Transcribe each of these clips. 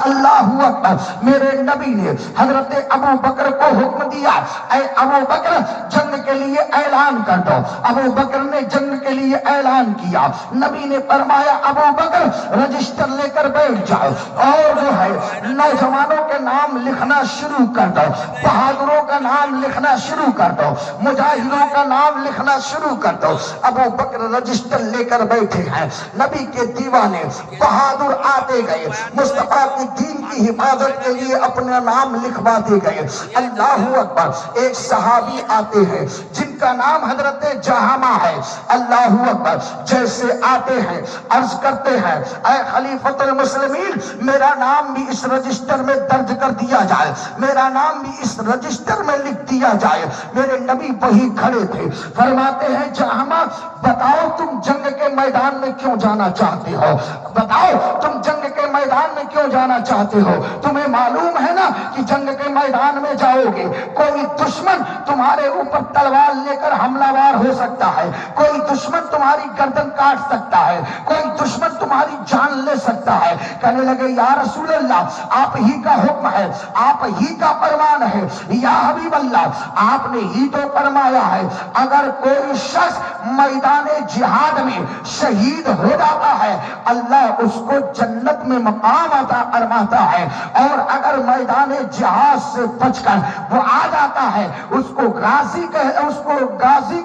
اللہ اکبر. میرے نبی نے حضرت ابو بکر کو حکم دیا، اے ابو بکر جنگ کے لیے اعلان کر دو. ابو بکر نے جنگ کے لیے اعلان کیا. نبی نے فرمایا ابو بکر رجسٹر لے کر بیٹھ جاؤ اور جو ہے نوجوانوں کے نام لکھنا شروع کر دو، بہادروں کا نام لکھنا شروع کر دو، مجاہدوں کا نام لکھنا شروع کر دو. ابو بکر رجسٹر لے کر بیٹھے ہیں. نبی کے دیوانے بہادر آتے گئے، مصطفیٰ کی دین کی حفاظت کے لیے اپنا نام لکھواتے گئے. اللہ اکبر. ایک صحابی آتے ہیں جن کا نام حضرت جہامہ ہے. اللہ اکبر. جیسے آتے ہیں عرض کرتے ہیں اے خلیفۃ المسلمین میرا نام بھی اس رجسٹر میں درج کر دیا جائے، میرا نام بھی اس رجسٹر میں لکھ دیا جائے. میرے نبی وہی کھڑے تھے. فرماتے ہیں جہامہ بتاؤ تم جنگ کے میدان میں کیوں جانا چاہتے ہو؟ بتاؤ تم جنگ کے میدان میں کیوں جانا چاہتے ہو؟ تمہیں معلوم ہے نا کہ جنگ کے میدان میں جاؤ گے کوئی دشمن تمہارے اوپر تلوار لے کر حملہ وار ہو سکتا ہے، کوئی دشمن تمہاری گردن کاٹ سکتا ہے، کوئی دشمن تمہاری جان لے سکتا ہے. کہنے لگے یا رسول اللہ آپ ہی کا حکم ہے، آپ ہی کا فرمان ہے. یا حبیب اللہ آپ نے ہی تو فرمایا ہے اگر کوئی شخص میدان جہاد میں شہید ہو جاتا ہے اللہ اس کو جنت میں مقام عطا فرماتا ہے، اور اگر میدان جہاد سے بچ کر وہ آ جاتا ہے اس کو غازی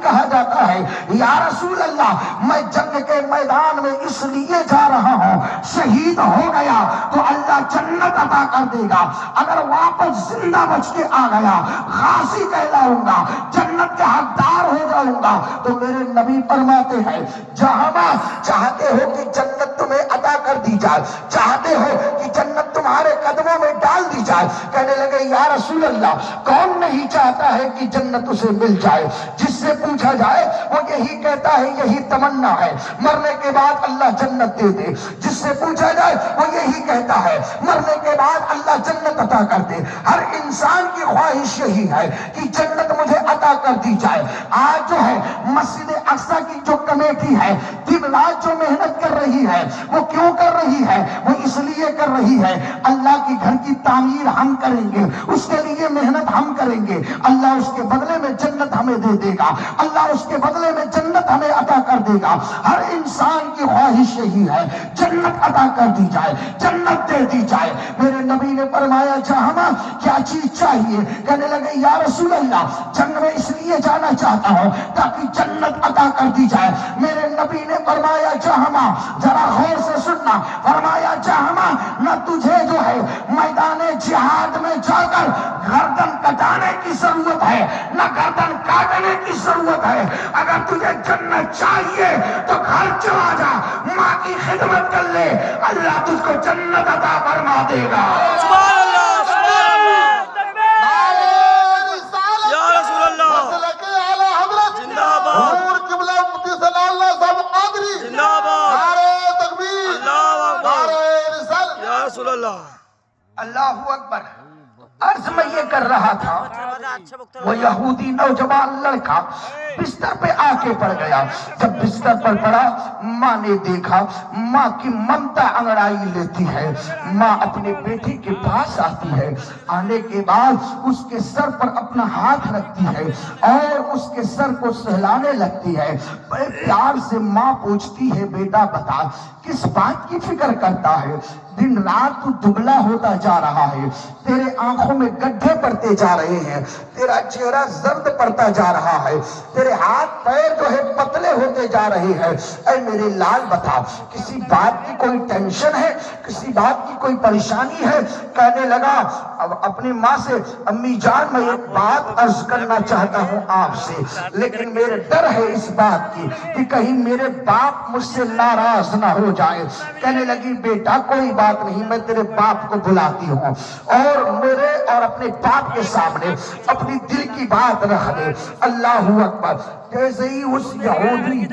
کہا جاتا ہے. یا رسول اللہ میں جنگ کے میدان میں اس لیے جا رہا ہوں شہید ہو گیا تو اللہ جنت عطا کر دے گا، اگر واپس زندہ بچ کے آ گیا غازی کہلاؤں گا، جنت کے حقدار ہو جاؤں گا. تو میرے نبی فرماتے ہیں جہاں چاہتے ہو کہ جنت تمہیں عطا کر دی جائے، چاہتے ہو کہ جنت تمہارے قدموں میں ڈال دی جائے. کہنے لگے یا رسول اللہ کون نہیں چاہتا ہے کہ جنت اسے مل جائے؟ جس سے پوچھا جائے وہ یہی کہتا ہے یہی تمنا ہے مرنے کے بعد اللہ جنت دے دے. جس سے پوچھا جائے وہ یہی کہتا ہے مرنے کے بعد اللہ جنت عطا کر دے. ہر انسان کی خواہش یہی ہے کہ جنت مجھے عطا کر دی جائے. آج جو ہے مسجد اقصی کی جو کمیٹی ہے دن رات جو محنت کر رہی ہے وہ کیوں کر رہی ہے؟ وہ اس لیے کر رہی ہے اللہ کی گھر کی تعمیر ہم کریں گے، اس کے لیے محنت ہم کریں گے، اللہ اس کے بدلے میں جنت ہمیں دے دے گا، اللہ اس کے بدلے میں جنت ہمیں عطا کر دے گا. ہر انسان کی خواہش یہی ہے جنت عطا کر دی جائے، جنت دے دی جائے. میرے نبی نے فرمایا جہاں کیا چیز چاہیے؟ کہنے لگے یا رسول اللہ جنگ میں اس لیے جانا چاہتا ہوں تاکہ جنت عطا کر دی جائے. میرے نبی نے فرمایا جہاں ذرا غور سے سننا، فرمایا جہاں نہ تجھے جو ہے میدان جہاد میں جا کر گردن کٹانے کی ضرورت ہے نہ گردن کاٹنے کی ضرورت ہے. اگر تجھے جنت چاہیے تو گھر چلا جا ماں کی خدمت کر لے، اللہ تجھ کو جنت عطا فرما دے گا. سبحان اللہ سبحان اللہ یا رسول اللہ زندہ باد زندہ باد اللہ اکبر یا رسول اللہ. اللہ اکبر. عرض میں یہ کر رہا تھا وہ یہودی نوجوان لڑکا بستر پہ آ کے پڑ گیا. جب بستر پر پڑا ماں نے دیکھا ماں کی ممتا انگڑائی لیتی ہے. ماں اپنے بیٹی کے پاس آتی ہے، آنے کے بعد اس کے سر پر اپنا ہاتھ رکھتی ہے اور اس کے سر کو سہلانے لگتی ہے. بڑے پیار سے ماں پوچھتی ہے بیٹا بتا کس بات کی فکر کرتا ہے؟ دن رات تو دبلا ہوتا جا رہا ہے، تیرے آنکھوں میں گڈھے پڑتے جا رہے ہیں، تیرا چہرہ زرد پڑتا جا رہا ہے، تیرے ہاتھ پیر جو ہے پتلے ہوتے جا رہے ہیں. اے میرے لال بتا کسی بات کی کوئی ٹینشن ہے، کسی بات کی کوئی پریشانی ہے؟ کہنے لگا اب اپنی ماں سے امی جان میں ایک بات عرض کرنا چاہتا ہوں آپ سے، لیکن میرے ڈر ہے اس بات کی کہ کہیں میرے باپ مجھ سے ناراض نہ ہو جائے. کہنے لگی بیٹا کوئی بات نہیں، میں تیرے باپ کو بلاتی ہوں اور میرے اور اپنے باپ کے سامنے اپنی دل کی بات رکھ دے. اللہ اکبر. جیسے ہی اس یہودی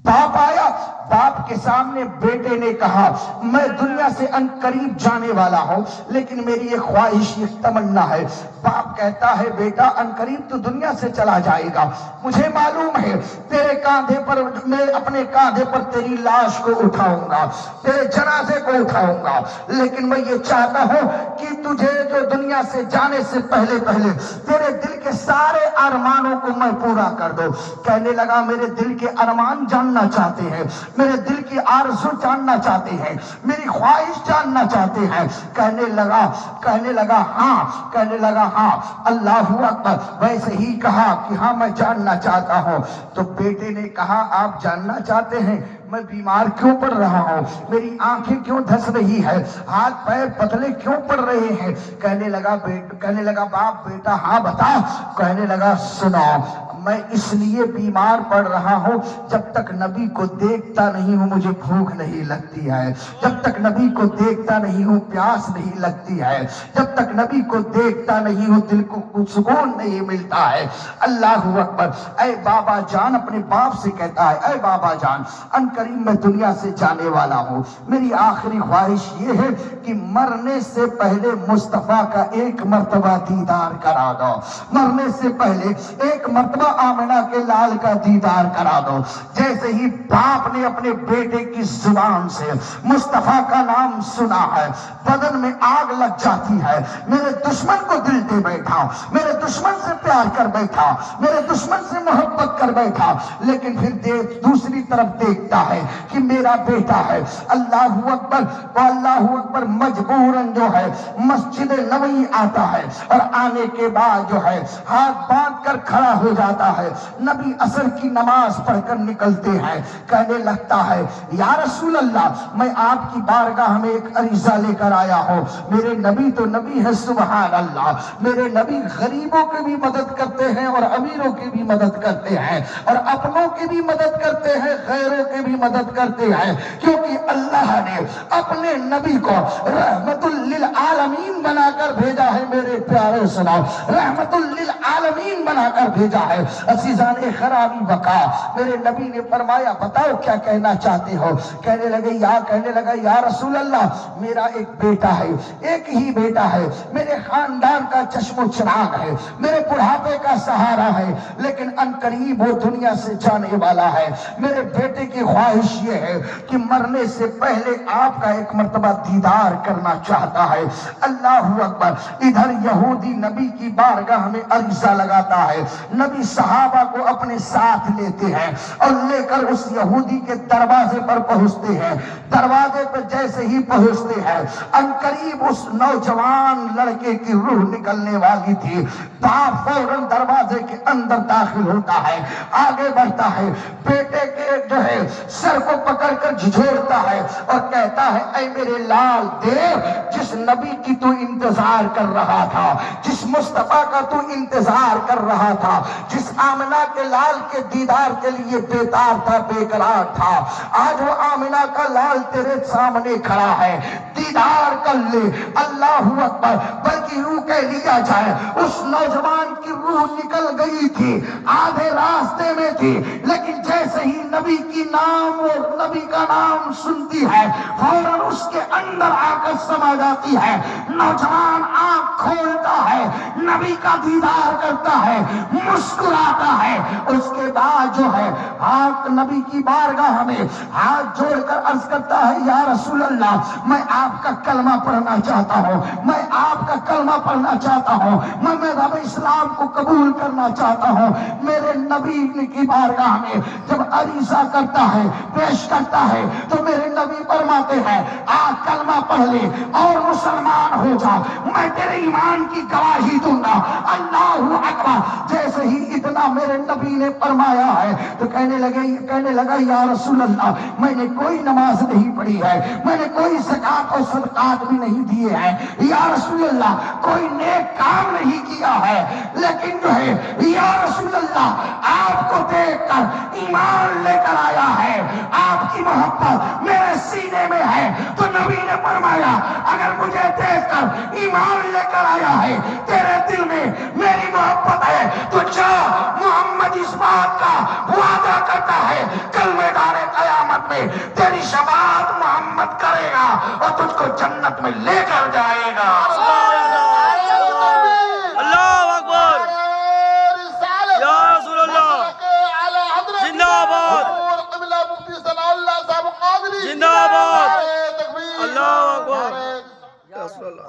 باپ آیا، باپ کے سامنے بیٹے نے کہا میں دنیا سے ان قریب جانے والا ہوں، لیکن میری ایک خواہش، ایک تمنا ہے۔ باپ کہتا ہے بیٹا ان قریب تو دنیا سے چلا جائے گا، مجھے معلوم ہے تیرے کاندھے پر، میں اپنے کاندھے پر تیری لاش کو اٹھاؤں گا، تیرے جنازے کو اٹھاؤں گا، لیکن میں یہ چاہتا ہوں کہ تجھے جو دنیا سے جانے سے پہلے پہلے تیرے دل کے سارے ارمانوں کو میں پورا کر دوں۔ کہنے لگا میرے دل کے ارمان جاننا چاہتے ہیں، میرے دل کی آرزو جاننا چاہتے ہیں، میری خواہش جاننا چاہتے ہیں۔ کہنے لگا ہاں اللہ اکبر، ویسے ہی کہا کہ ہاں میں جاننا چاہتا ہوں۔ تو بیٹے نے کہا آپ جاننا چاہتے ہیں میں بیمار کیوں پڑ رہا ہوں، میری آنکھیں کیوں دھس رہی ہے، ہاتھ پیر پتلے کیوں پڑ رہے ہیں؟ کہنے لگا باپ بیٹا ہاں بتا۔ کہنے لگا سنو، میں اس لیے بیمار پڑ رہا ہوں جب تک نبی کو دیکھتا نہیں ہوں مجھے بھوک نہیں لگتی ہے، جب تک نبی کو دیکھتا نہیں ہوں پیاس نہیں لگتی ہے، جب تک نبی کو دیکھتا نہیں ہوں دل کو کچھ سکون نہیں ملتا ہے۔ اللہ اکبر۔ اے بابا جان اپنے باپ سے کہتا ہے اے بابا جان ان قریب میں دنیا سے جانے والا ہوں، میری آخری خواہش یہ ہے کہ مرنے سے پہلے مصطفیٰ کا ایک مرتبہ دیدار کرا دو، مرنے سے پہلے ایک مرتبہ آمنہ کے لال کا دیدار کرا دو۔ جیسے ہی باپ نے اپنے بیٹے کی زبان سے مصطفیٰ کا نام سنا ہے بدن میں آگ لگ جاتی ہے۔ میرے دشمن کو دل دے بیٹھا، میرے دشمن سے پیار کر بیٹھا، میرے دشمن سے محبت کر بیٹھا، لیکن پھر دوسری طرف دیکھتا ہے کہ میرا بیٹا ہے۔ اللہ اکبر، اللہ اکبر، مجبوراً جو ہے مسجد نبوی آتا ہے اور آنے کے بعد جو ہے ہاتھ باندھ کر کھڑا ہو جاتا ہے۔ نبی عصر کی نماز پڑھ کر نکلتے ہیں، کہنے لگتا ہے یا رسول اللہ میں آپ کی بارگاہ میں ایک عریضہ لے کر آیا ہوں۔ میرے نبی تو نبی ہے سبحان اللہ، میرے نبی غریبوں کی بھی مدد کرتے ہیں اور امیروں کی بھی مدد کرتے ہیں اور اپنوں کی بھی مدد کرتے ہیں، غیروں کی بھی مدد کرتے ہیں، کیونکہ اللہ نے اپنے نبی کو رحمت للعالمین بنا کر بھیجا ہے۔ میرے پیارے سناؤ، رحمت للعالمین بنا کر بھیجا ہے۔ عزیزان خرامی بقا، میرے نبی نے فرمایا بتاؤ کیا کہنا چاہتے ہو؟ کہنے لگا یا رسول اللہ میرا ایک بیٹا ہے، ایک ہی بیٹا ہے، میرے خاندان کا چشم و چراغ ہے، میرے بڑھاپے کا سہارا ہے، لیکن ان قریب وہ دنیا سے جانے والا ہے۔ میرے بیٹے کی خواہش یہ ہے کہ مرنے سے پہلے آپ کا ایک مرتبہ دیدار کرنا چاہتا ہے۔ اللہ اکبر۔ ادھر یہودی نبی کی بارگاہ میں عریضہ لگاتا ہے، نبی صحابہ کو اپنے ساتھ لیتے ہیں اور لے کر اس یہودی کے دروازے پر پہنچتے ہیں۔ دروازے پر جیسے ہی پہنچتے ہیں ان قریب اس نوجوان لڑکے کی روح نکلنے والی تھی۔ باپ فوراً دروازے کے اندر داخل ہوتا ہے، آگے بڑھتا ہے، بیٹے کے جو ہے سر کو پکڑ کر جھجھوڑتا ہے اور کہتا ہے اے میرے لال دیو، جس نبی کی تو انتظار کر رہا تھا، جس مصطفیٰ کا تو انتظار کر رہا تھا، جس آمنہ کے لال کے دیدار کے لیے بیتاب تھا، بے قرار تھا، آج وہ آمنہ کا لال تیرے سامنے کھڑا ہے، دیدار کر لے۔ اللہ اکبر۔ بلکہ یوں کہہ لیا جائے اس نوجوان کی روح نکل گئی تھی، آدھے راستے میں تھی، لیکن جیسے ہی نبی کی نام اور نبی کا نام سنتی ہے فوراً اس کے اندر آ کر سما جاتی ہے۔ نوجوان آنکھ کھولتا ہے، نبی کا دیدار کرتا ہے، مسکراتا ہے۔ اس کے بعد جو ہے آنکھ نبی کی بارگاہ میں ہاتھ جوڑ کر عرض کرتا ہے یا رسول اللہ میں آپ کا کلمہ پڑھنا چاہتا ہوں، میں آپ کا کلمہ پڑھنا چاہتا ہوں، میں مذہب اسلام کو قبول کرنا چاہتا ہوں۔ میرے نبی کی بارگاہ میں جب عریضہ کرتا ہے، پیش کرتا ہے، تو میرے نبی فرماتے ہیں آ کلمہ پڑھ لے اور مسلمان ہو جا، میں تیرے ایمان کی گواہی دوں گا۔ اللہ اکبر۔ جیسے ہی اتنا میرے نبی نے فرمایا ہے تو کہنے لگا یا رسول اللہ میں نے کوئی نماز نہیں پڑھی ہے، میں نے کوئی زکات اور صدقات بھی نہیں دیے ہیں یا رسول اللہ، کوئی نیک کام نہیں کیا ہے، لیکن جو ہے یا رسول اللہ آپ کو دیکھ کر ایمان لے کر آیا ہے، آپ کی محبت میرے سینے میں ہے۔ تو نبی نے فرمایا اگر مجھے دیکھ کر ایمان لے کر آیا ہے، تیرے دل میں میری محبت ہے، تو جا، محمد اس بات کا وعدہ کرتا ہے کل میدان قیامت میں تیری شفاعت محمد کرے گا اور تجھ کو جنت میں لے کر جائے گا۔ اللہ اکبر، یا رسول اللہ، زندہ باد، زندہ باد، اللہ اکبر، یا رسول اللہ۔